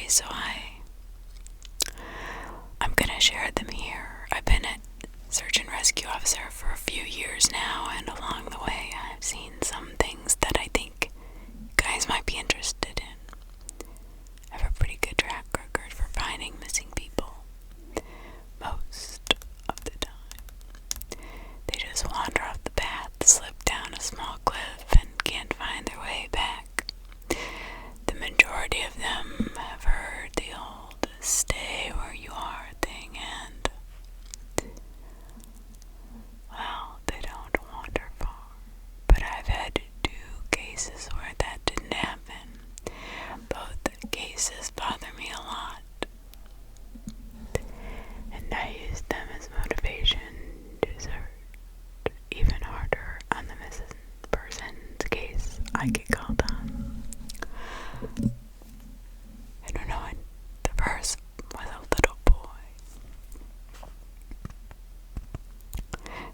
stories, so I'm gonna share them here. I've been a search and rescue officer for a few years now, and along the way I've seen some things that I think you guys might be interested in. I have a pretty good track record for finding missing people. Most of the time. They just wander off the path, slip down a small cliff, and can't find their way back. The majority of them have heard the old stay where you are thing, and well, they don't wander far. But I've had 2 cases where that didn't happen. Both cases bother me a lot, and I use them as motivation to search even harder on the missing person's case I get called on. I don't know, the first was a little boy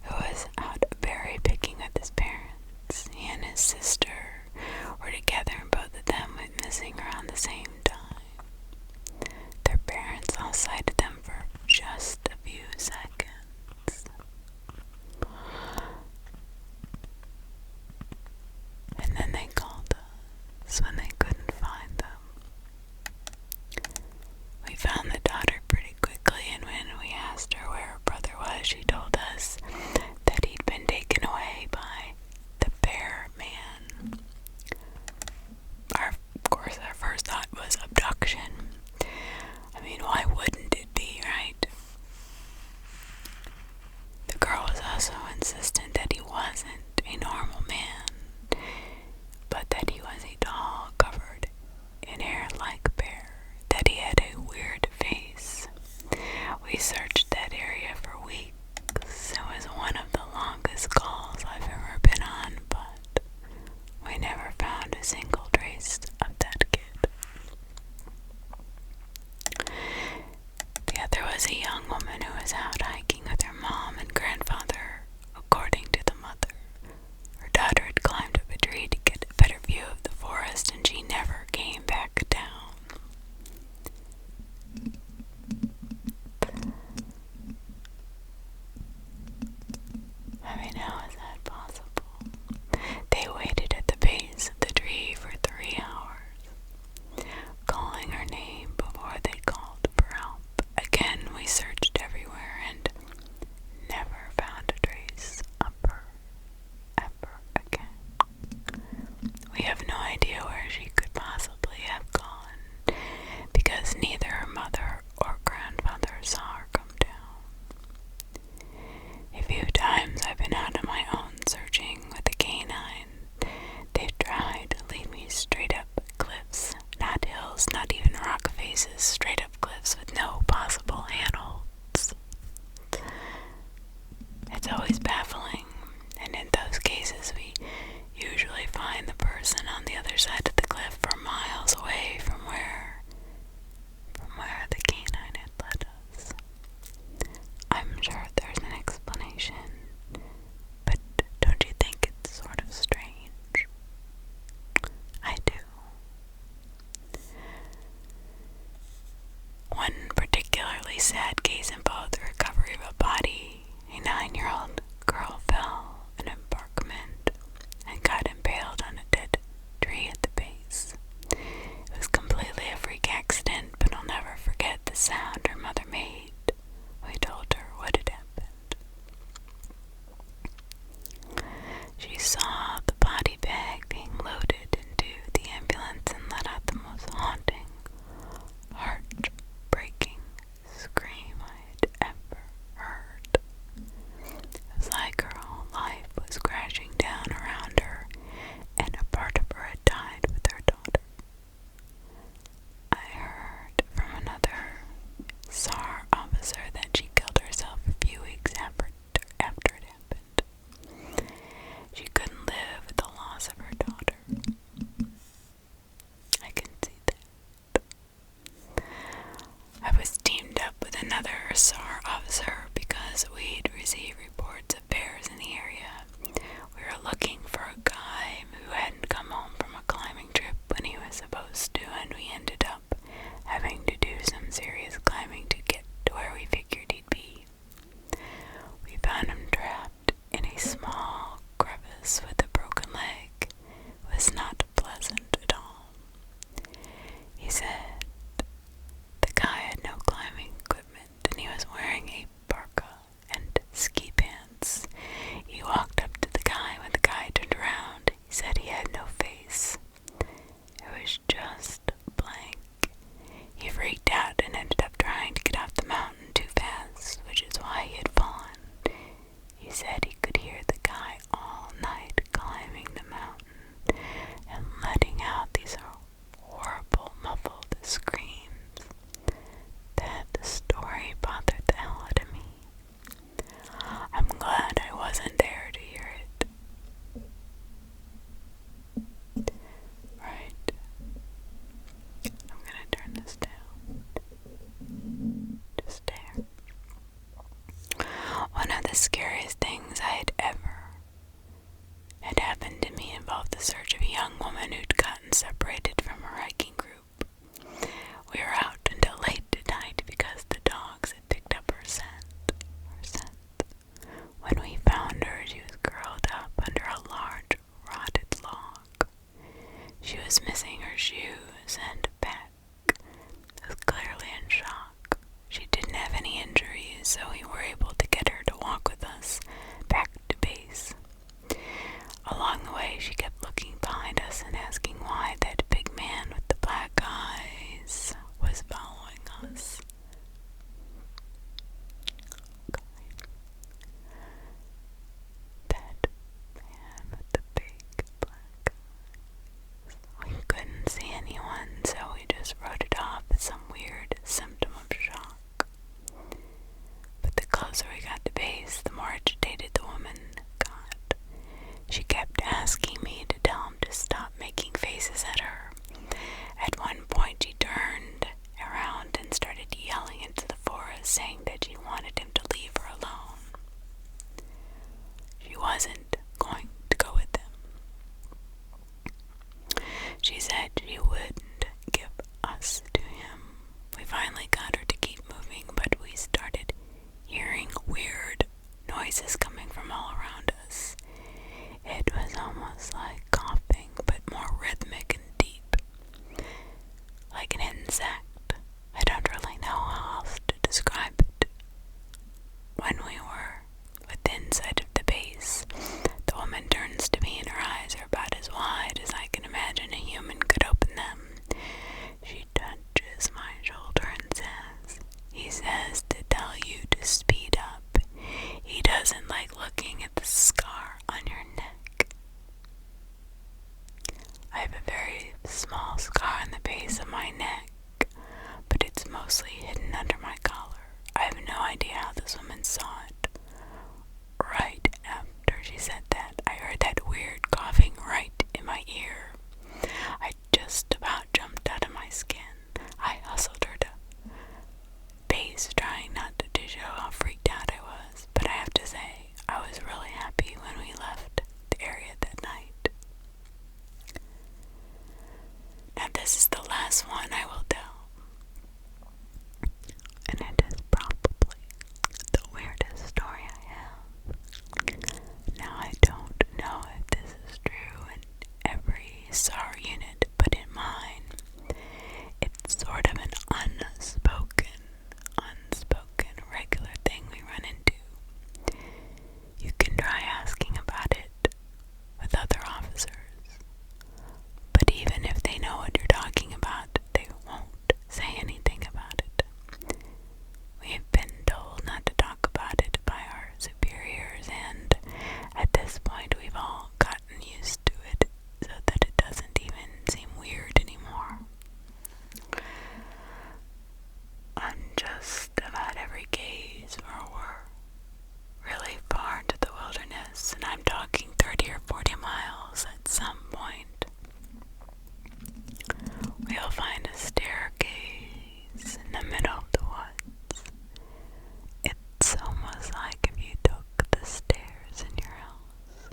who was out berry picking with his parents. He and his sister were together, and both of them went missing around the same time. Their parents all sighted them for just a few seconds, and then they called us when they couldn't find them. We found the daughter pretty quickly, and when we asked her where her brother was, she told us that he'd been taken away by the bear man. Of course, our first thought was abduction. I mean, why wouldn't it be, right? The girl was also insistent that he wasn't a normal man, but that he was a tall, covered in hair like bear, that he had a weird face. We searched that area for weeks. It was one of the longest calls I've ever been on, but we never found a single trace of that kid. The other was a young woman who was out hiking with her mom and grandfather. According to the mother, her daughter had climbed up a tree to get a better view of the forest, and she never came back down. I mean, how is that possible? They waited at the base of the tree for 3 hours, calling her name before they called for help. Again, we searched everywhere and never found a trace of her ever again. We have no idea where she could possibly have gone, because neither her mother or grandfather saw her come down. A few times I've been out on my own searching with a canine. They've tried to lead me straight up cliffs, not hills, not even rock faces, straight up cliffs with no possible handholds. It's always baffling, and in those cases we usually find the person on the other side of the cliff for miles away from where the canine had led us. I'm sure there's an explanation, but don't you think it's sort of strange? I do. One particularly sad case involved the recovery of a body. A 9-year-old girl fell an embankment and got impaled on a dead tree at the base. She was missing her shoes and back, was clearly in shock. She didn't have any injuries, so we were able to get her to walk with us back to base. Along the way, she kept looking behind us and asking why that big man with the black eyes was following us. That man with the big black eyes. We couldn't see anyone, so we just wrote it off as some weird symptom of shock. But the closer we got to base, the more agitated the woman got. She kept asking me to tell him to stop making faces at her. At one point, she turned around and started yelling into the forest, saying that she wanted him to leave her alone. She wasn't going to go with him. She said she wouldn't give us to him. We finally got her to keep moving, but we started hearing weird noises coming from all around us. It was almost like coughing, but more rhythmic and deep. Like an insect. I don't really know how else to describe it. When we were within sight of the base, the woman turns to me and her eyes are about as wide as I can imagine a human could open them. She touches my shoulder and he says to tell you to speed up. He doesn't like looking at the scar on your neck. I have a very small scar on the base of my neck, but it's mostly hidden under my collar. I have no idea how this woman saw it. Right after she said that, I heard that weird coughing right in my ear. I just about jumped out of my skin. I hustled her to base, trying not to show how freaked out I was, but I have to say, I was really happy when we left the area that night. Now this is the last one I will tell, and it is probably the weirdest story I have. Now I don't know if this is true in every SAR unit, but in mine, it's sort of an unspoken regular thing we run into. You can try asking about it with other officers, but even if they know what you're talking about, they won't say anything about it. We've been told not to talk about it by our superiors, and at this point we've all gotten used to it so that it doesn't even seem weird anymore. On just about every case where we're really far into the wilderness, and I'm talking 30 or 40 miles at some point, we'll find a staircase in the middle of the woods. It's almost like if you took the stairs in your house.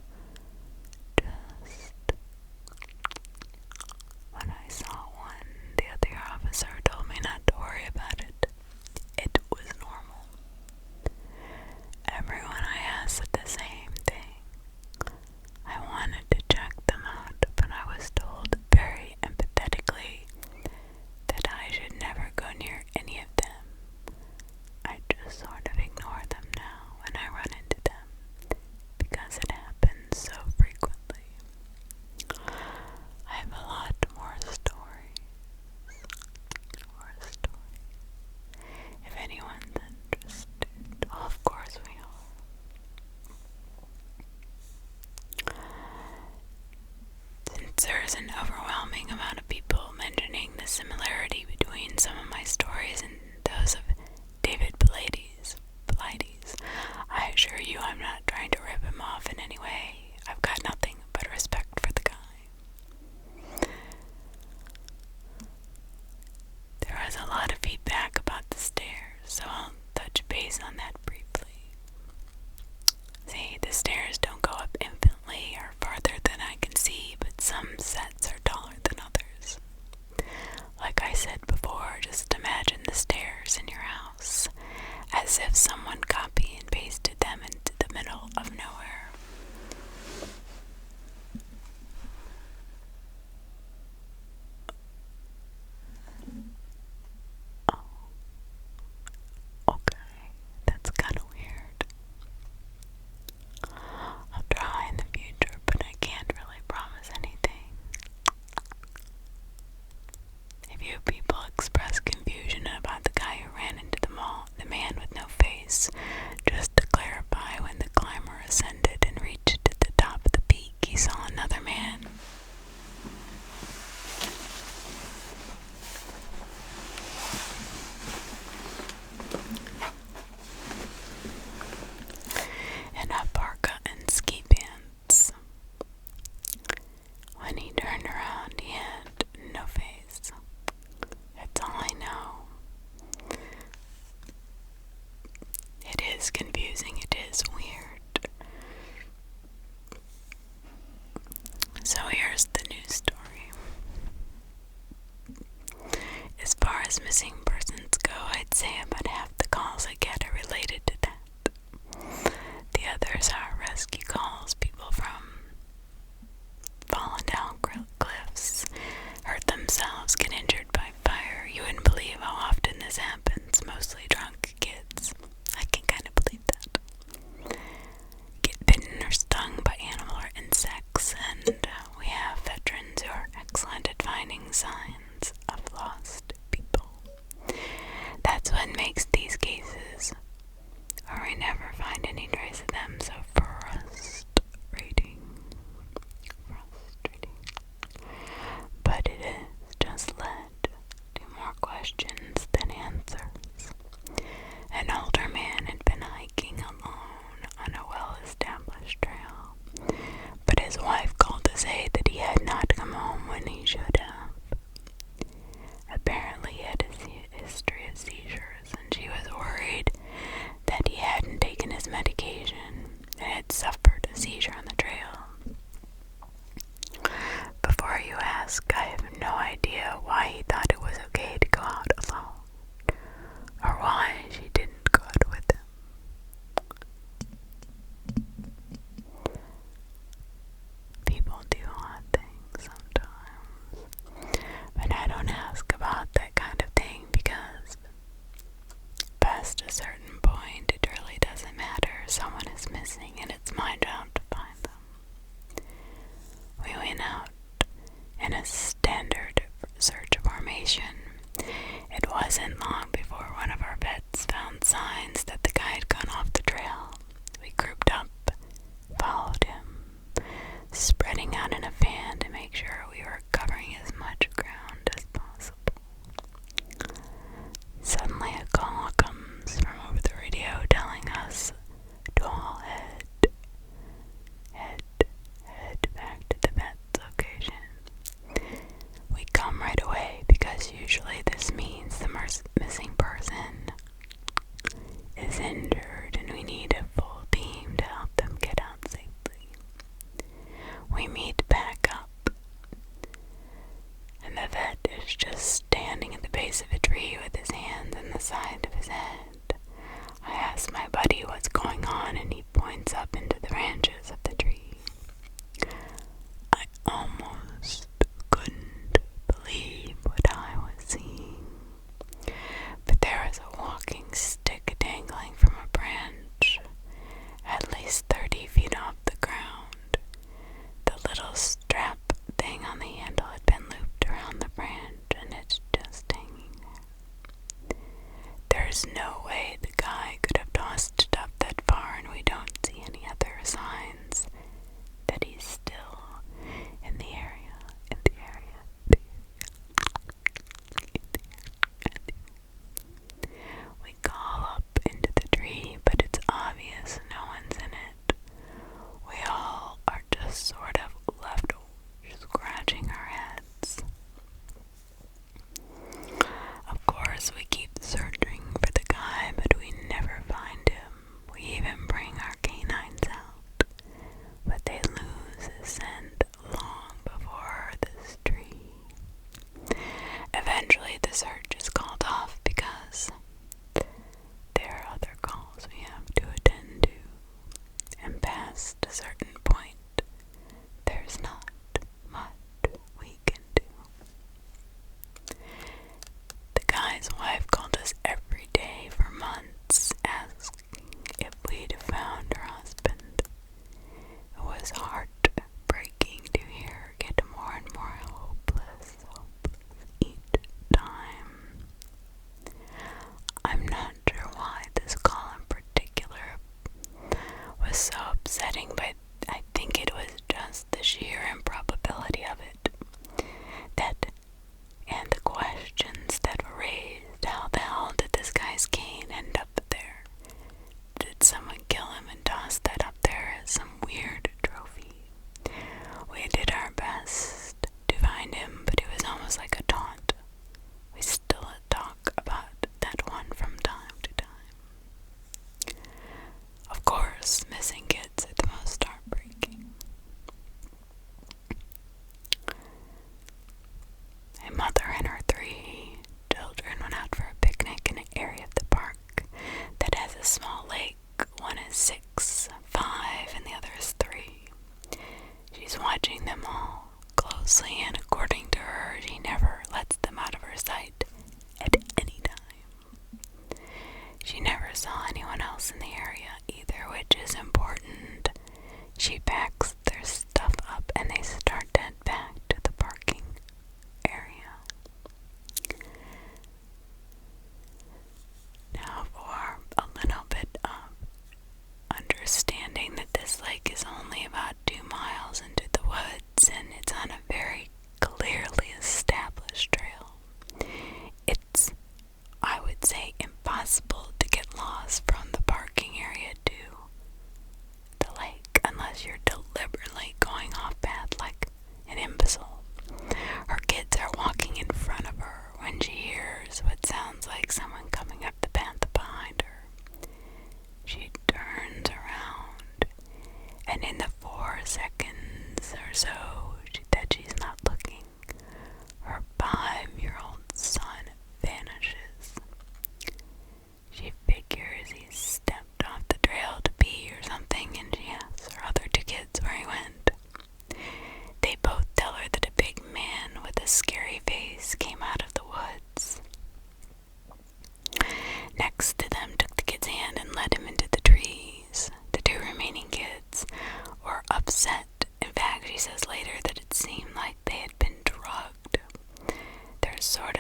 Just when I saw one, the other officer told me not to worry about it. It was normal. Everyone I asked said the same thing. I wanted to check them out, but I was told very empathetically that I should never go near any of them. I just sort of ignore them now when I run into them, because it happens so frequently. I have a lot more stories. If anyone's interested, well, of course we are. Since there's an overwhelming amount of people mentioning the similarity between some of my stories and those of David Pilates, I assure you I'm not trying to rip him off in any way. I've got nothing but respect for the guy. There was a lot of feedback about the stairs, so I'll touch base on that briefly. See, the stairs don't go up infinitely or farther than I can see, but some sets are taller than others. Like I said before, just imagine the stairs in your house as if someone copy and pasted them into the middle of nowhere. signs of lost people. That's what makes these cases, or we never find any trace of them, so frustrating. But it has just led to more questions than answers. An older man had been hiking alone on a well-established trail, but his wife called to say that he had not come home when he should have. Apparently he had a history of seizures, and she was worried that he hadn't taken his medication and had suffered a seizure on the trail. Before you ask, I have no idea why he thought it was okay to go out alone, or why she didn't go out with him. People do odd things sometimes, but I don't ask about that kind of thing because past a certain point it really doesn't matter. Someone is missing and it's my job to find them. We went out in a standard search formation. It wasn't long before one of our vets found signs that the guy had gone off the trail. We grouped up, followed him, spreading out in a fan to make sure we were covering as much ground as possible. Suddenly a call comes from over the radio telling us to all head back to the vet's location. We come right away because usually this means the missing person is injured and we need a full team to help them get out safely. We meet back up, and the vet is just standing at the base of a tree with his hands on the side of his head. I ask my buddy what's going on, and he points up into the branches of the tree. I almost couldn't believe what I was seeing, but there was a walking stick dangling from a branch at least 30 feet off the ground. The little strap thing on the handle had been looped around the branch, and it's just hanging there. There's no way the guy could have tossed it up that far, and we don't see any other signs that he's still in the area. We call up into the tree, but it's obvious no one's in it. We all are just sort of left scratching our heads. Of course, we keep searching for the guy, but we never find him. We even bring our canines out, but they lose his scent long before this tree. Eventually, the search is called off because there are other calls we have to attend to, and past a certain point, there's not much we can do. The guy's wife called us every day for months, asking if we'd found her husband. It was heartbreaking to hear her get more and more hopeless each time. I'm not sure why this call in particular was so upsetting, but I think it was just the sheer improbability of it. And the questions that were raised. How the hell did this guy's cane end up there? Did someone kill him and toss that up there as some weird trophy? We did our best to find him, but it was almost like a taunt. We still talk about that one from time to time. Of course, missing kids are the most heartbreaking. A mother and her 3 children went out for a picnic in an area of the park that has a small lake. One is 6, 5, and the other is 3. She's watching them all closely, and according to her, she never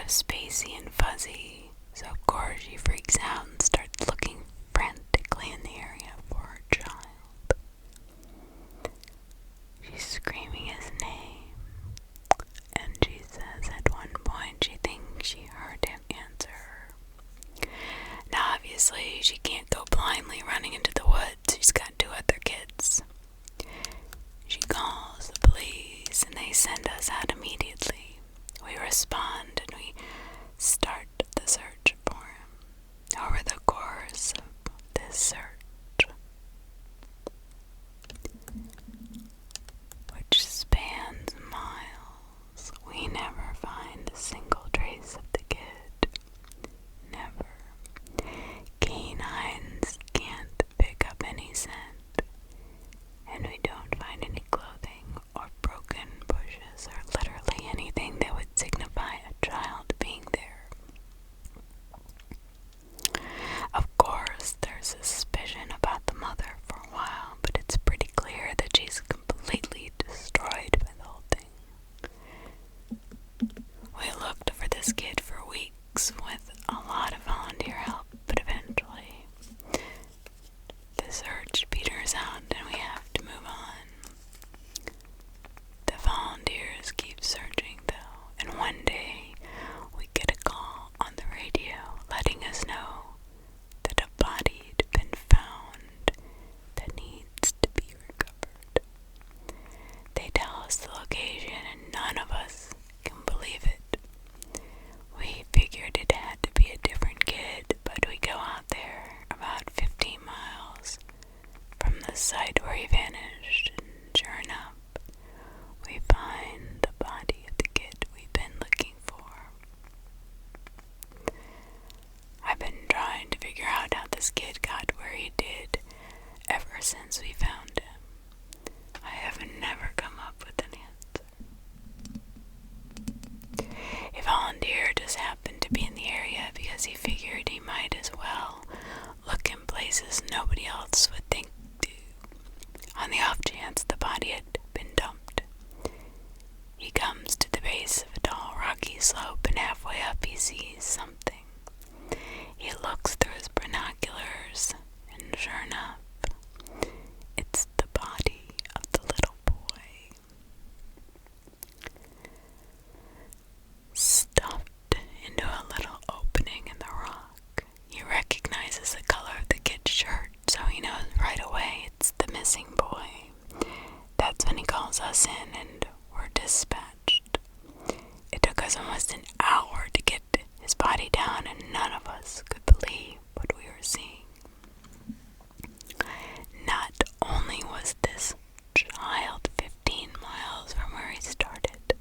spacey and fuzzy, so of course she freaks out and starts looking frantically in the area for her child. She's screaming his name, and she says at one point she thinks she heard him answer her. Now obviously she can't go blindly running into the woods. She's got 2 other kids. She calls the police and they send us out immediately. We respond and we start the search for him. Over the course of this search, which spans miles, we never find a single trace of the kid. Never. Canines can't pick up any scent, and we don't find any clothing or broken bushes or literally anything that would signify a child being there. Of course, there's suspicion about the mother for a while, but it's pretty clear that she's completely destroyed by the whole thing. We looked for this kid for weeks with a lot of volunteer help, but eventually the search peters out and we have to move on. The volunteers keep searching though, and one day we get a call on the radio letting us know that a body had been found that needs to be recovered. They tell us the location and none of us can believe it. We figured it had to be a different kid, but we go out there about 15 miles from the site where he vanished, and sure enough, we find the body of the kid we've been looking for. I've been trying to figure out how this kid got where he did ever since we found him. I have never come up with an answer. A volunteer just happened to be in the area because he figured he might as well look in places nobody else would think to, on the off chance the body had been dumped. He comes to the base of a tall rocky slope, and halfway up he sees something. He looks through his binoculars, and sure enough, it's the body of the little boy, stuffed into a little opening in the rock. He recognizes the color of the kid's shirt, so he knows right away it's the missing boy. That's when he calls us in and we're dispatched. It took us almost an hour to get his body down, and none of us could believe what we were seeing. Not only was this child 15 miles from where he started,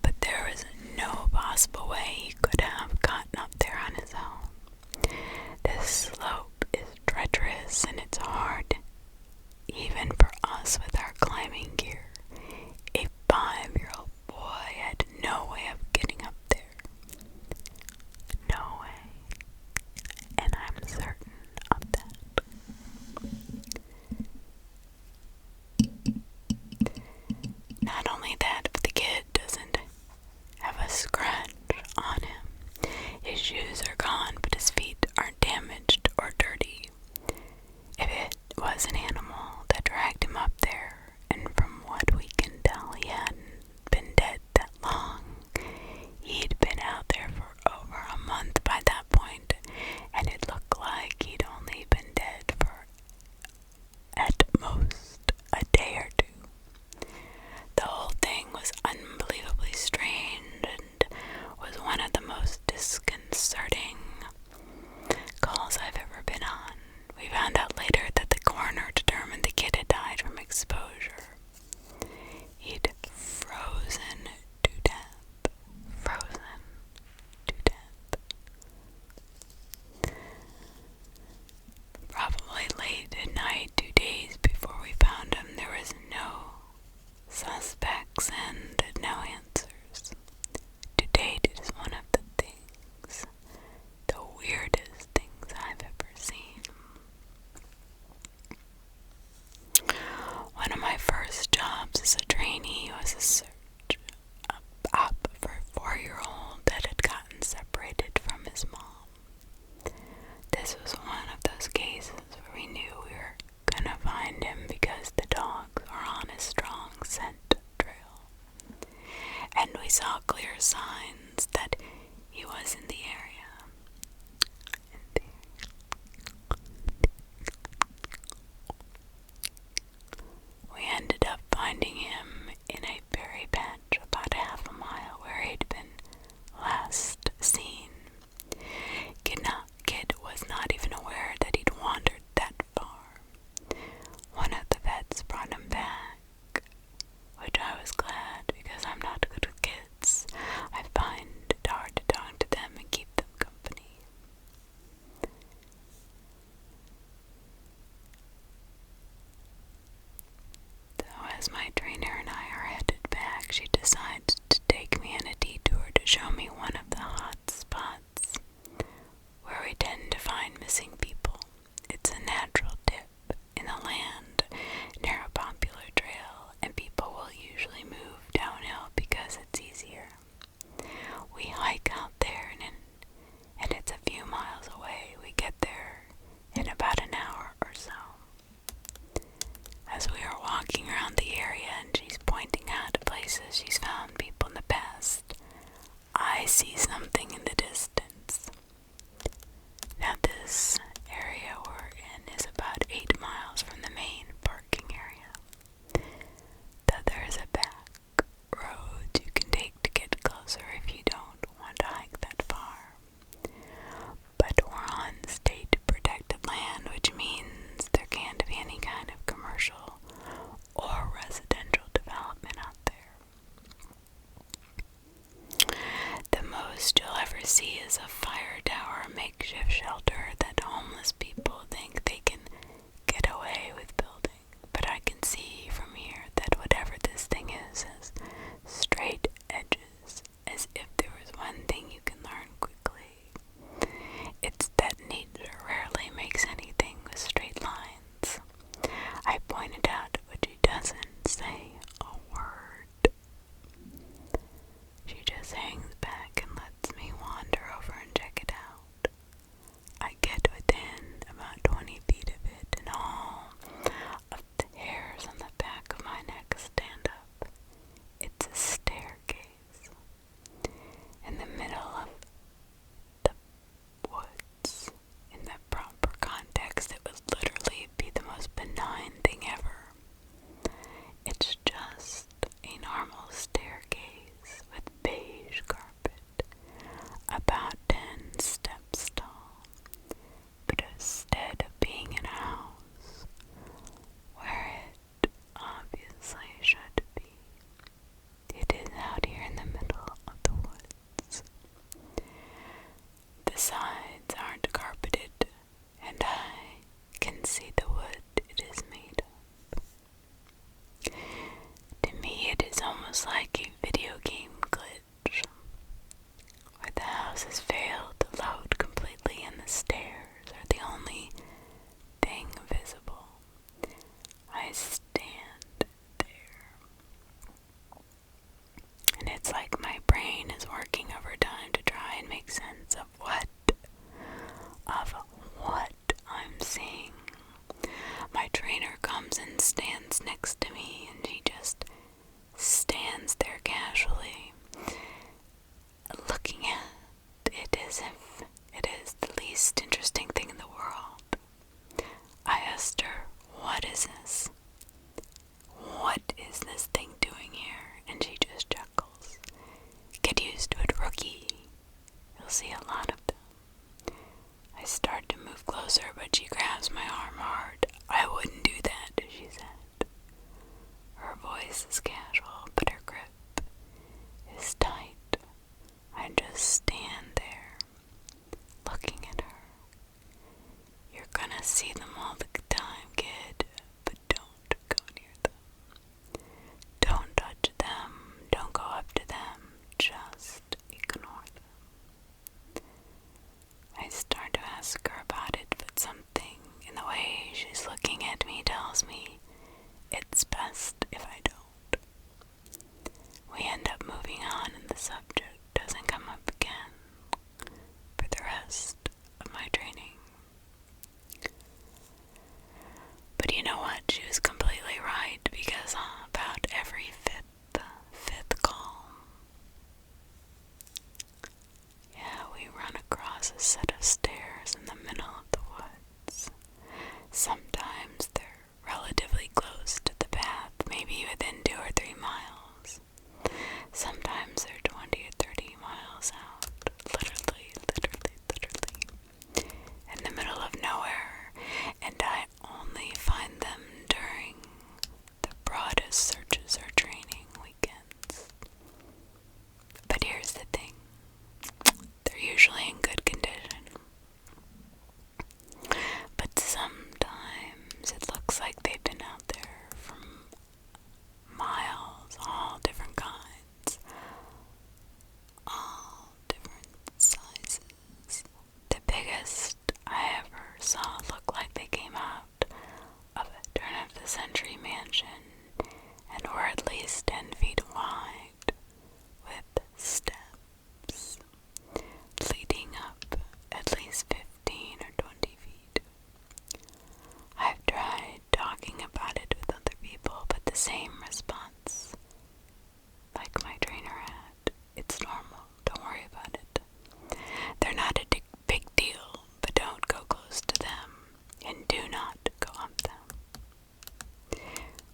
but there was no possible way he could have gotten up there on his own. This slope is treacherous and it's hard, even for us with our climbing gear. A 5-year-old boy had no way of getting up there. clear signs that he was in the area. We ended up finding him in a berry patch about half a mile where he'd been last seen. Kid was not even aware that he'd wandered that far. One of the vets brought him back, which I was glad because I'm not good with kids. I find it hard to talk to them and keep them company. So as my trainer and I are headed back, she decides to take me on a detour to show me one of the hot spots where we tend to find missing people. It's a natural dip in the land near a popular trail, and people will usually move downhill because it's easier. We hike out there and it's a few miles away. We get there in about an hour or so. As we are walking around the area and she's pointing out places she's found people in the past, I see something in the distance. Now this area we're in is about 8 miles from the main parking area. Though there is a back road you can take to get closer if you don't want to hike that far. But we're on state protected land, which means there can't be any kind of commercial or residential development out there. The most you'll ever see is a fire tower, a makeshift shelter that homeless people think they can get away with building. But I can see from here that whatever this thing is has straight edges, as if there was one thing you can learn quickly. It's that nature rarely makes anything with straight lines. I pointed out, but she doesn't say a word. She just hangs back and lets me wander over and check it out. I get within about 20 feet of it, and all of the hairs on the back of my neck stand up. It's a staircase in the middle of the woods. In the proper context, it would literally be the most benign thing ever. It's just a normal staircase with beige carpet, about 10 steps tall. But instead of being in a house, where it obviously should be, it is out here in the middle of the woods. The sides aren't carpeted, and I can see the wood it is made of. To me, it is almost like a video game glitch, where the house has failed to load completely and the stairs are the only thing visible. I stand there, and it's like my brain is working overtime to try and make sense of what I'm seeing. My trainer comes and stands next to me, and she just stands there casually, looking at it as if it is the least interesting thing in the world. I asked her, "What is this? What is this thing doing here?" And she just chuckles. "Get used to it, rookie. You'll see a lot of them." I start to move closer, but she grabs my arm hard. "I wouldn't do that," she said. Her voice is casual, but her grip is tight. I just stand there, looking at her. "You're gonna see them all the time, kid, but don't go near them. Don't touch them, don't go up to them, just ignore them." I start to ask her about it, but something in the way she's looking at me tells me it's best if I don't. We end up moving on, and the subject doesn't come up again for the rest of my training. set of stairs in the middle of the woods. Sometimes they're relatively close to the path, maybe within 2 or 3 miles. Sometimes they're 20 or 30 miles out, literally, in the middle of nowhere, and I only find them during the broadest searches or training weekends. But here's the thing, they're usually in good condition. But sometimes it looks like they've been out there for miles, all different kinds, all different sizes. The biggest I ever saw looked like they came out of a turn-of-the-century mansion and were at least 10 feet wide, with steps leading up at least 15 or 20 feet. I've tried talking about it with other people, but the same response, like my trainer had. It's normal, don't worry about it. They're not a big deal, but don't go close to them, and do not go up them.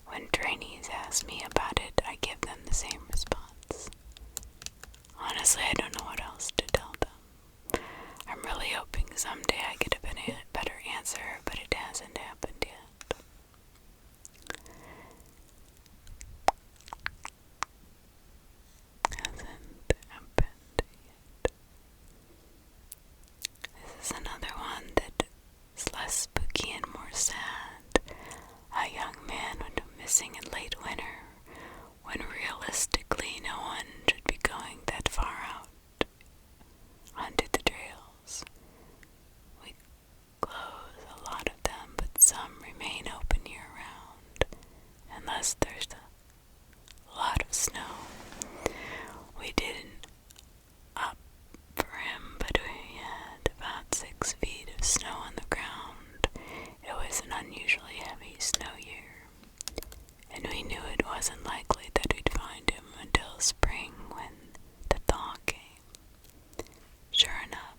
When trainees ask me about it, I give them the same response. Honestly, I don't know what else to tell them. I'm really hoping someday I get a better answer, but it hasn't happened yet. This is another one that is less spooky and more sad. A young man went missing in late winter, when realistically no one should be going that far out onto the trails. We close a lot of them, but some remain open year-round, unless there's a lot of snow. We didn't up for him, but we had about 6 feet of snow on the ground. It was an unusually heavy snow year, and we knew it wasn't likely that we'd find him until spring when the thaw came. Sure enough,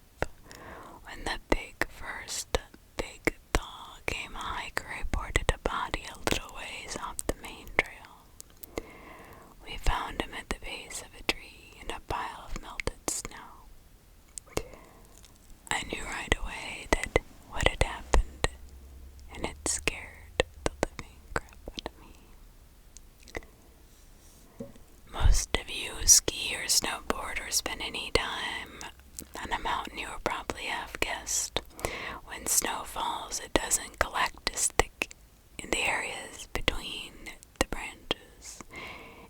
when the first big thaw came, a hiker reported a body a little ways off the main trail. We found him at the base of a tree in a pile of melted snow. I knew right away that what had happened, and it scared the living crap out of me. Most of you who ski or snowboard or spend any time on a mountain, you will probably have guessed when snow falls, it doesn't collect to stick in the areas between the branches.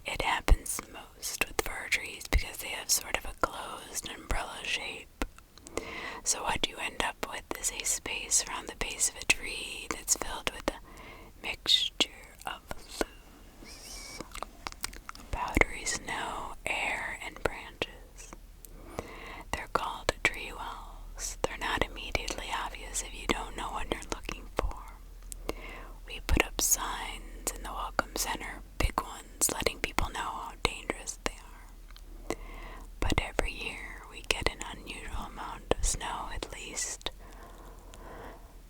It happens most with fir trees because they have sort of a closed umbrella shape. So what you end up with is a space around the base of a tree that's filled with a mixture of loose, powdery snow, air, and branches. They're called tree wells. They're not immediately obvious if you don't know what you're looking for. We put up signs in the Welcome Center, big ones, letting people know how dangerous they are. But every year we get an unusual amount of snow. At least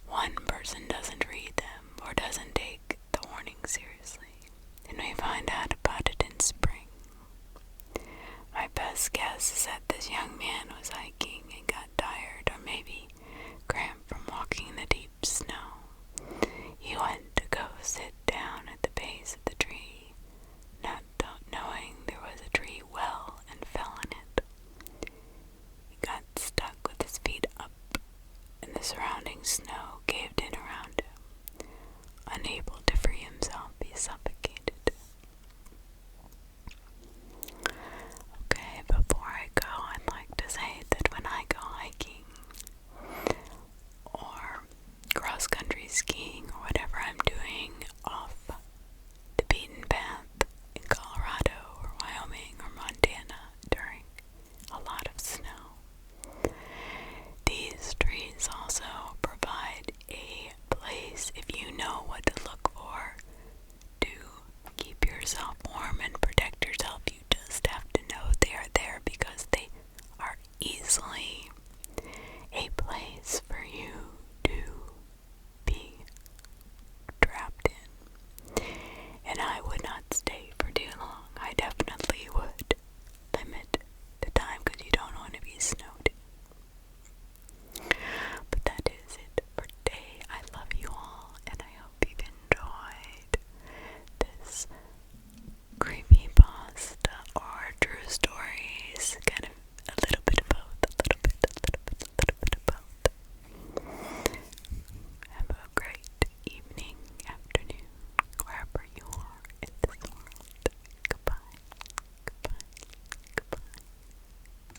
one person doesn't read them or doesn't take the warning seriously, and we find out about it in spring. My best guess is that this young man was hiking and got tired or maybe cramped from walking in the deep snow. He went to go sit